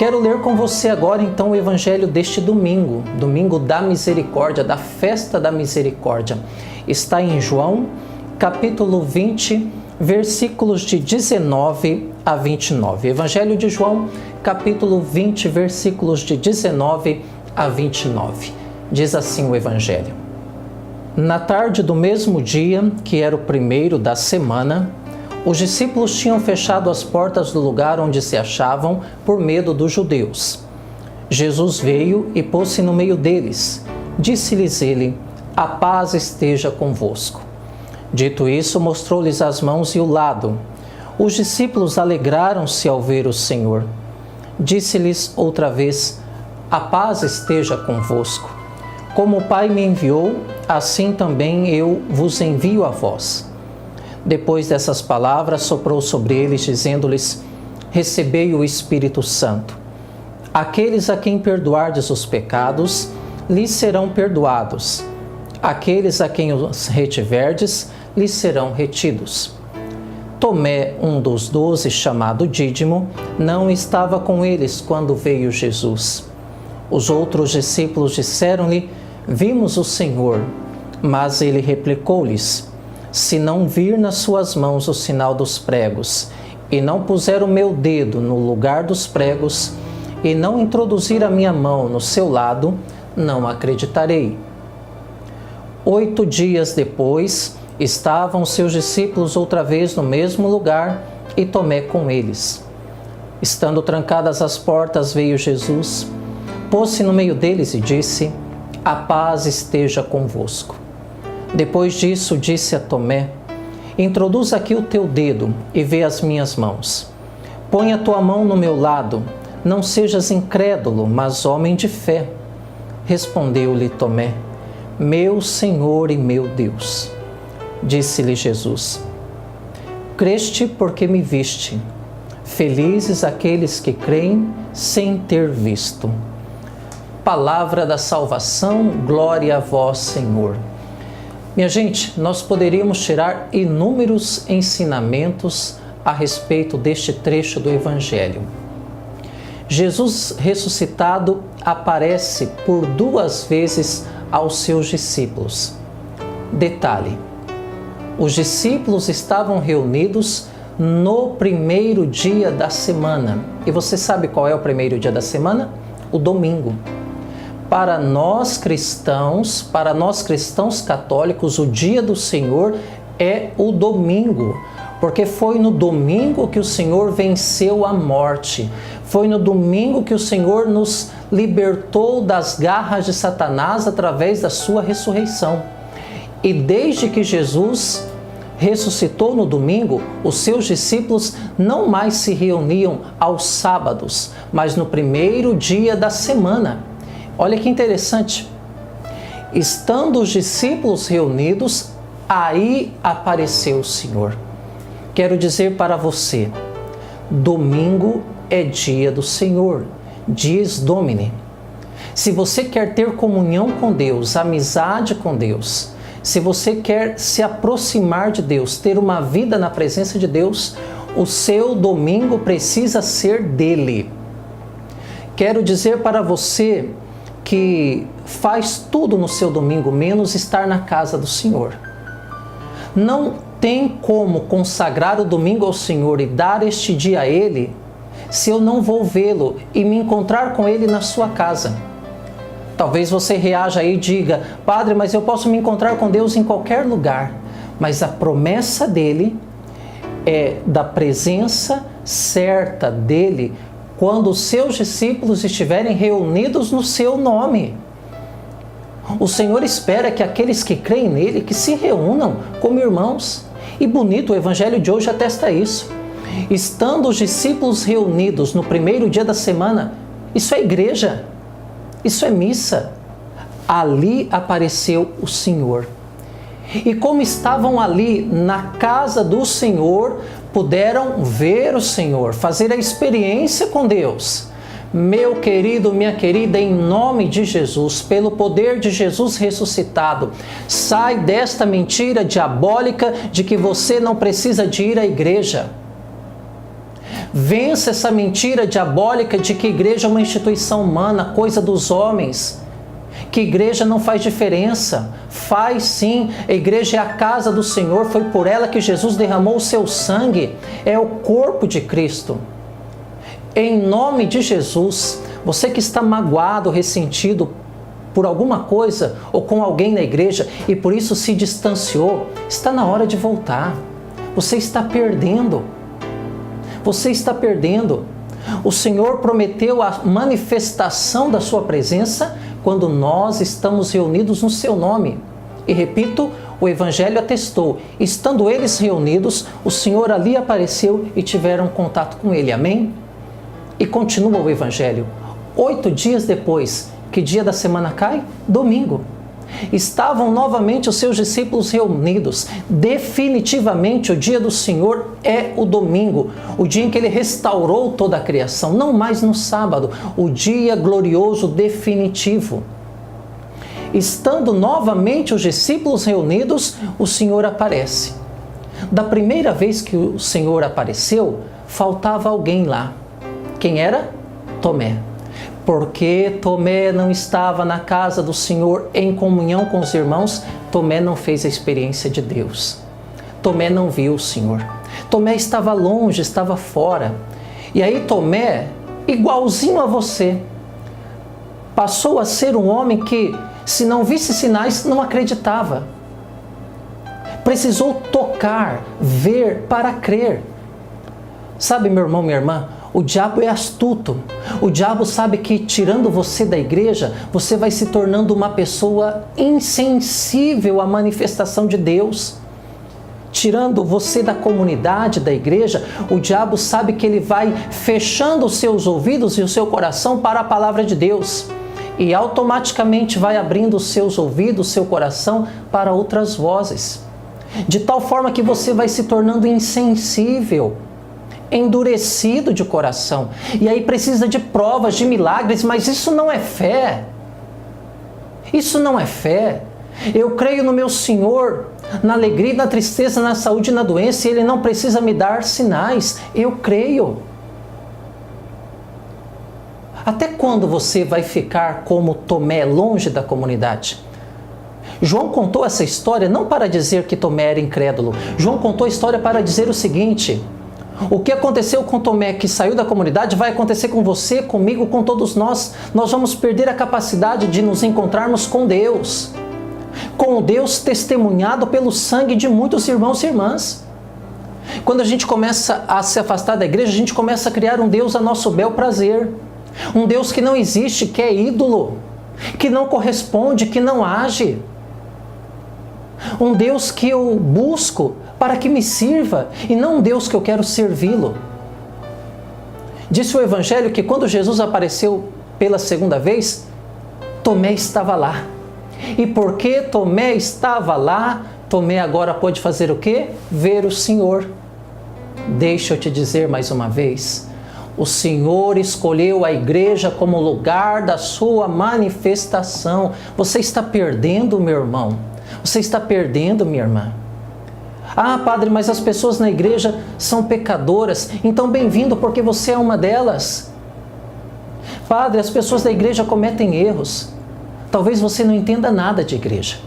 Quero ler com você agora então o Evangelho deste domingo, domingo da misericórdia, da festa da misericórdia. Está em João, capítulo 20, versículos de 19 a 29. Evangelho de João, capítulo 20, versículos de 19 a 29. Diz assim o Evangelho. Na tarde do mesmo dia, que era o primeiro da semana, os discípulos tinham fechado as portas do lugar onde se achavam por medo dos judeus. Jesus veio e pôs-se no meio deles. Disse-lhes ele: "A paz esteja convosco." Dito isso, mostrou-lhes as mãos e o lado. Os discípulos alegraram-se ao ver o Senhor. Disse-lhes outra vez: "A paz esteja convosco. Como o Pai me enviou, assim também eu vos envio a vós." Depois dessas palavras, soprou sobre eles, dizendo-lhes: "Recebei o Espírito Santo. Aqueles a quem perdoardes os pecados, lhes serão perdoados. Aqueles a quem os retiverdes, lhes serão retidos." Tomé, um dos 12, chamado Dídimo, não estava com eles quando veio Jesus. Os outros discípulos disseram-lhe: "Vimos o Senhor." Mas ele replicou-lhes: "Se não vir nas suas mãos o sinal dos pregos, e não puser o meu dedo no lugar dos pregos, e não introduzir a minha mão no seu lado, não acreditarei." 8 dias depois, estavam seus discípulos outra vez no mesmo lugar, e Tomé com eles. Estando trancadas as portas, veio Jesus, pôs-se no meio deles e disse: "A paz esteja convosco." Depois disso, disse a Tomé: "Introduz aqui o teu dedo e vê as minhas mãos. Põe a tua mão no meu lado. Não sejas incrédulo, mas homem de fé." Respondeu-lhe Tomé: "Meu Senhor e meu Deus." Disse-lhe Jesus: "Creste porque me viste. Felizes aqueles que creem sem ter visto." Palavra da salvação, glória a vós, Senhor. Minha gente, nós poderíamos tirar inúmeros ensinamentos a respeito deste trecho do Evangelho. Jesus ressuscitado aparece por 2 vezes aos seus discípulos. Detalhe: os discípulos estavam reunidos no primeiro dia da semana. E você sabe qual é o primeiro dia da semana? O domingo. Para nós cristãos católicos, o dia do Senhor é o domingo, porque foi no domingo que o Senhor venceu a morte. Foi no domingo que o Senhor nos libertou das garras de Satanás através da sua ressurreição. E desde que Jesus ressuscitou no domingo, os seus discípulos não mais se reuniam aos sábados, mas no primeiro dia da semana. Olha que interessante. Estando os discípulos reunidos, aí apareceu o Senhor. Quero dizer para você: domingo é dia do Senhor, dies Domini. Se você quer ter comunhão com Deus, amizade com Deus, se você quer se aproximar de Deus, ter uma vida na presença de Deus, o seu domingo precisa ser dele. Quero dizer para você que faz tudo no seu domingo, menos estar na casa do Senhor. Não tem como consagrar o domingo ao Senhor e dar este dia a Ele, se eu não vou vê-lo e me encontrar com Ele na sua casa. Talvez você reaja aí e diga: "Padre, mas eu posso me encontrar com Deus em qualquer lugar." Mas a promessa dele é da presença certa dele quando os seus discípulos estiverem reunidos no seu nome. O Senhor espera que aqueles que creem nele, que se reúnam como irmãos. E bonito, o Evangelho de hoje atesta isso. Estando os discípulos reunidos no primeiro dia da semana, isso é igreja, isso é missa. Ali apareceu o Senhor. E como estavam ali na casa do Senhor, puderam ver o Senhor, fazer a experiência com Deus. Meu querido, minha querida, em nome de Jesus, pelo poder de Jesus ressuscitado, sai desta mentira diabólica de que você não precisa de ir à igreja. Vença essa mentira diabólica de que igreja é uma instituição humana, coisa dos homens. Que igreja não faz diferença. Faz sim. A igreja é a casa do Senhor. Foi por ela que Jesus derramou o seu sangue. É o corpo de Cristo. Em nome de Jesus, você que está magoado, ressentido por alguma coisa ou com alguém na igreja e por isso se distanciou, está na hora de voltar. Você está perdendo. Você está perdendo. O Senhor prometeu a manifestação da sua presença quando nós estamos reunidos no seu nome. E repito, o Evangelho atestou. Estando eles reunidos, o Senhor ali apareceu e tiveram contato com ele. Amém? E continua o Evangelho. 8 dias depois, que dia da semana cai? Domingo. Estavam novamente os seus discípulos reunidos. Definitivamente o dia do Senhor é o domingo, o dia em que Ele restaurou toda a criação, não mais no sábado, o dia glorioso definitivo. Estando novamente os discípulos reunidos, o Senhor aparece. Da primeira vez que o Senhor apareceu, faltava alguém lá. Quem era? Tomé. Porque Tomé não estava na casa do Senhor em comunhão com os irmãos, Tomé não fez a experiência de Deus. Tomé não viu o Senhor. Tomé estava longe, estava fora. E aí Tomé, igualzinho a você, passou a ser um homem que, se não visse sinais, não acreditava. Precisou tocar, ver para crer. Sabe, meu irmão, minha irmã, o diabo é astuto. O diabo sabe que, tirando você da igreja, você vai se tornando uma pessoa insensível à manifestação de Deus. Tirando você da comunidade, da igreja, o diabo sabe que ele vai fechando os seus ouvidos e o seu coração para a palavra de Deus. E automaticamente vai abrindo os seus ouvidos, seu coração para outras vozes. De tal forma que você vai se tornando insensível, endurecido de coração. E aí precisa de provas, de milagres, mas isso não é fé. Isso não é fé. Eu creio no meu Senhor, na alegria, na tristeza, na saúde e na doença, e Ele não precisa me dar sinais. Eu creio. Até quando você vai ficar como Tomé, longe da comunidade? João contou essa história não para dizer que Tomé era incrédulo. João contou a história para dizer o seguinte: o que aconteceu com Tomé, que saiu da comunidade, vai acontecer com você, comigo, com todos nós. Nós vamos perder a capacidade de nos encontrarmos com Deus. Com o Deus testemunhado pelo sangue de muitos irmãos e irmãs. Quando a gente começa a se afastar da igreja, a gente começa a criar um Deus a nosso bel prazer. Um Deus que não existe, que é ídolo, que não corresponde, que não age. Um Deus que eu busco para que me sirva, e não um Deus que eu quero servi-lo. Disse o Evangelho que quando Jesus apareceu pela segunda vez, Tomé estava lá. E porque Tomé estava lá, Tomé agora pode fazer o quê? Ver o Senhor. Deixa eu te dizer mais uma vez, o Senhor escolheu a igreja como lugar da sua manifestação. Você está perdendo, meu irmão. Você está perdendo, minha irmã. Ah, padre, mas as pessoas na igreja são pecadoras. Então, bem-vindo, porque você é uma delas. Padre, as pessoas da igreja cometem erros. Talvez você não entenda nada de igreja.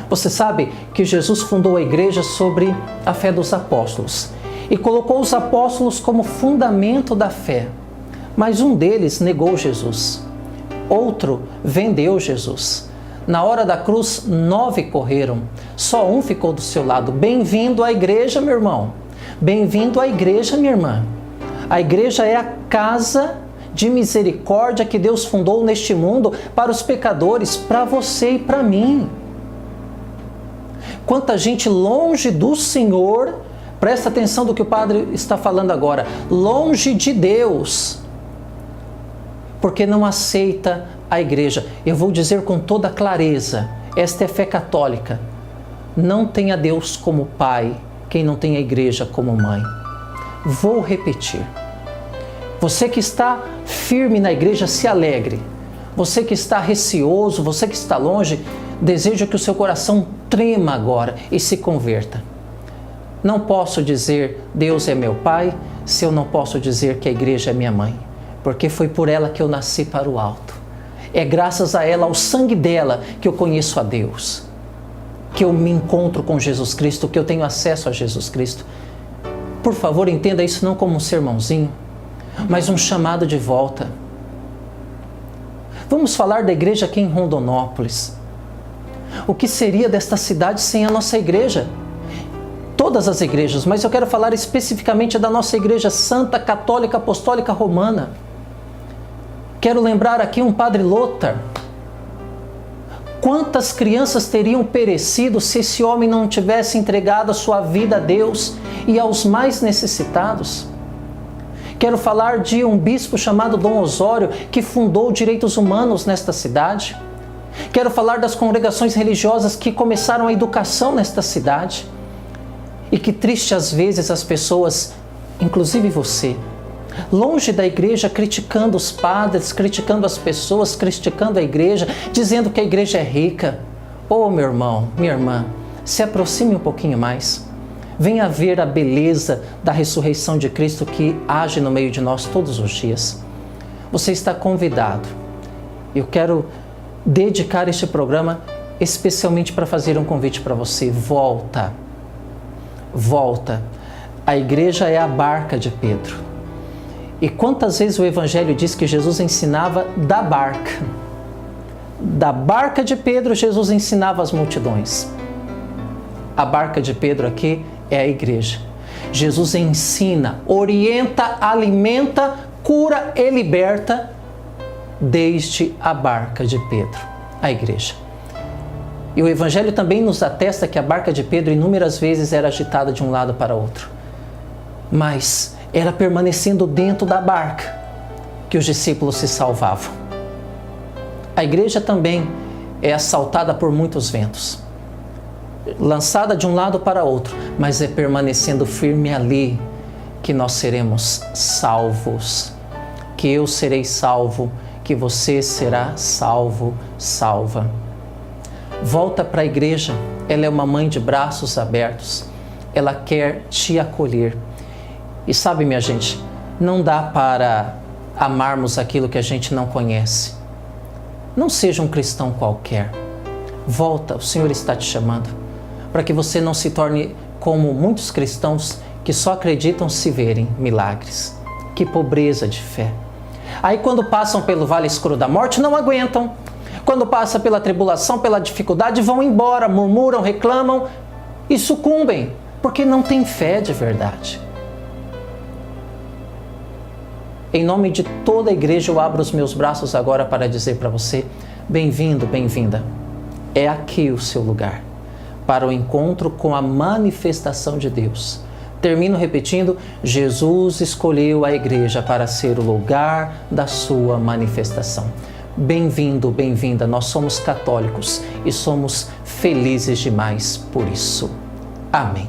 Você sabe que Jesus fundou a igreja sobre a fé dos apóstolos e colocou os apóstolos como fundamento da fé. Mas um deles negou Jesus. Outro vendeu Jesus. Na hora da cruz, 9 correram. Só um ficou do seu lado. Bem-vindo à igreja, meu irmão. Bem-vindo à igreja, minha irmã. A igreja é a casa de misericórdia que Deus fundou neste mundo para os pecadores, para você e para mim. Quanta gente longe do Senhor, presta atenção do que o padre está falando agora, longe de Deus, porque não aceita a igreja. Eu vou dizer com toda clareza, esta é fé católica. Não tem a Deus como pai quem não tem a igreja como mãe. Vou repetir. Você que está firme na igreja, se alegre. Você que está receoso, você que está longe, desejo que o seu coração trema agora e se converta. Não posso dizer Deus é meu pai se eu não posso dizer que a igreja é minha mãe? Porque foi por ela que eu nasci para o alto. É graças a ela, ao sangue dela, que eu conheço a Deus, que eu me encontro com Jesus Cristo, que eu tenho acesso a Jesus Cristo. Por favor, entenda isso não como um sermãozinho, mas um chamado de volta. Vamos falar da igreja aqui em Rondonópolis. O que seria desta cidade sem a nossa igreja? Todas as igrejas, mas eu quero falar especificamente da nossa igreja santa, católica, apostólica, romana. Quero lembrar aqui um padre Lothar. Quantas crianças teriam perecido se esse homem não tivesse entregado a sua vida a Deus e aos mais necessitados? Quero falar de um bispo chamado Dom Osório, que fundou direitos humanos nesta cidade. Quero falar das congregações religiosas que começaram a educação nesta cidade. E que triste às vezes as pessoas, inclusive você, longe da igreja, criticando os padres, criticando as pessoas, criticando a igreja, dizendo que a igreja é rica. Oh, meu irmão, minha irmã, se aproxime um pouquinho mais. Venha ver a beleza da ressurreição de Cristo que age no meio de nós todos os dias. Você está convidado. Eu quero dedicar este programa especialmente para fazer um convite para você. Volta. Volta. A igreja é a barca de Pedro. E quantas vezes o Evangelho diz que Jesus ensinava da barca? Da barca de Pedro, Jesus ensinava as multidões. A barca de Pedro aqui é a igreja. Jesus ensina, orienta, alimenta, cura e liberta desde a barca de Pedro, a igreja. E o Evangelho também nos atesta que a barca de Pedro inúmeras vezes era agitada de um lado para outro. Mas era permanecendo dentro da barca que os discípulos se salvavam. A igreja também é assaltada por muitos ventos, lançada de um lado para outro, mas é permanecendo firme ali que nós seremos salvos, que eu serei salvo, que você será salvo, salva. Volta para a igreja, ela é uma mãe de braços abertos, ela quer te acolher. E sabe, minha gente, não dá para amarmos aquilo que a gente não conhece. Não seja um cristão qualquer. Volta, o Senhor está te chamando, para que você não se torne como muitos cristãos que só acreditam se verem milagres. Que pobreza de fé. Aí quando passam pelo vale escuro da morte, não aguentam. Quando passam pela tribulação, pela dificuldade, vão embora, murmuram, reclamam e sucumbem, porque não têm fé de verdade. Em nome de toda a igreja, eu abro os meus braços agora para dizer para você, bem-vindo, bem-vinda. É aqui o seu lugar, para o encontro com a manifestação de Deus. Termino repetindo, Jesus escolheu a igreja para ser o lugar da sua manifestação. Bem-vindo, bem-vinda, nós somos católicos e somos felizes demais por isso. Amém.